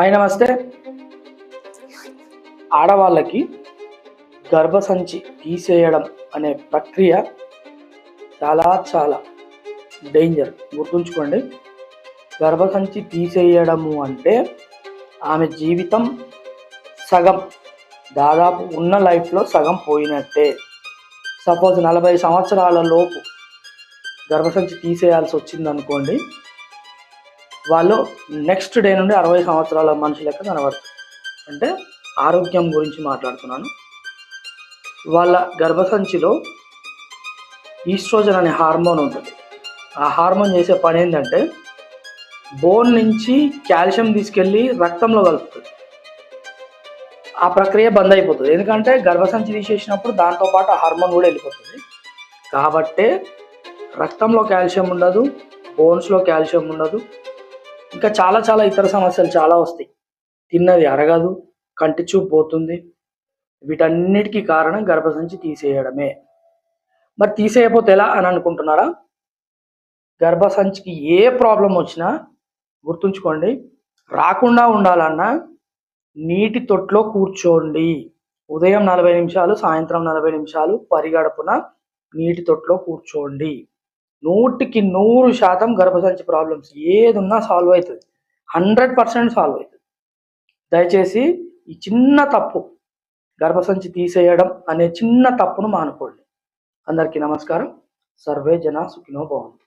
Hi నమస్తే. ఆడవాళ్ళకి గర్భసంచి తీసేయడం అనే ప్రక్రియ చాలా చాలా డేంజర్. గుర్తుంచుకోండి, గర్భసంచి తీసేయడము అంటే ఆమె జీవితం సగం, దాదాపు ఉన్న లైఫ్లో సగం పోయినట్టే. సపోజ్ 40 సంవత్సరాల లోపు గర్భసంచి తీసేయాల్సి వచ్చిందనుకోండి, వాళ్ళు నెక్స్ట్ డే నుండి 60 సంవత్సరాల మనిషి లెక్క కనబడుతుంది. అంటే ఆరోగ్యం గురించి మాట్లాడుతున్నాను. వాళ్ళ గర్భసంచిలో ఈస్ట్రోజన్ అనే హార్మోన్ ఉంటుంది. ఆ హార్మోన్ చేసే పని ఏంటంటే బోన్ నుంచి కాల్షియం తీసుకెళ్ళి రక్తంలో కలుపుతుంది. ఆ ప్రక్రియ బంద్ అయిపోతుంది, ఎందుకంటే గర్భసంచి తీసేసినప్పుడు దాంతోపాటు ఆ హార్మోన్ కూడా వెళ్ళిపోతుంది. కాబట్టే రక్తంలో కాల్షియం ఉండదు, బోన్స్లో కాల్షియం ఉండదు, ఇంకా చాలా చాలా ఇతర సమస్యలు చాలా వస్తాయి. తిన్నది అరగదు, కంటి చూపు పోతుంది. వీటన్నిటికీ కారణం గర్భసంచి తీసేయడమే. మరి తీసేయకపోతే ఎలా అని అనుకుంటున్నారా? గర్భసంచికి ఏ ప్రాబ్లం వచ్చినా గుర్తుంచుకోండి, రాకుండా ఉండాలన్నా నీటి తొట్లో కూర్చోండి. ఉదయం 40 నిమిషాలు, సాయంత్రం 40 నిమిషాలు పరిగడుపున నీటి తొట్లో కూర్చోండి. 100% గర్భసంచి ప్రాబ్లమ్స్ ఏదున్నా సాల్వ్ అవుతుంది. 100% సాల్వ్ అవుతుంది. దయచేసి ఈ చిన్న తప్పు, గర్భసంచి తీసేయడం అనే చిన్న తప్పును మానుకోండి. అందరికీ నమస్కారం. సర్వే జన సుఖినో భవంతు.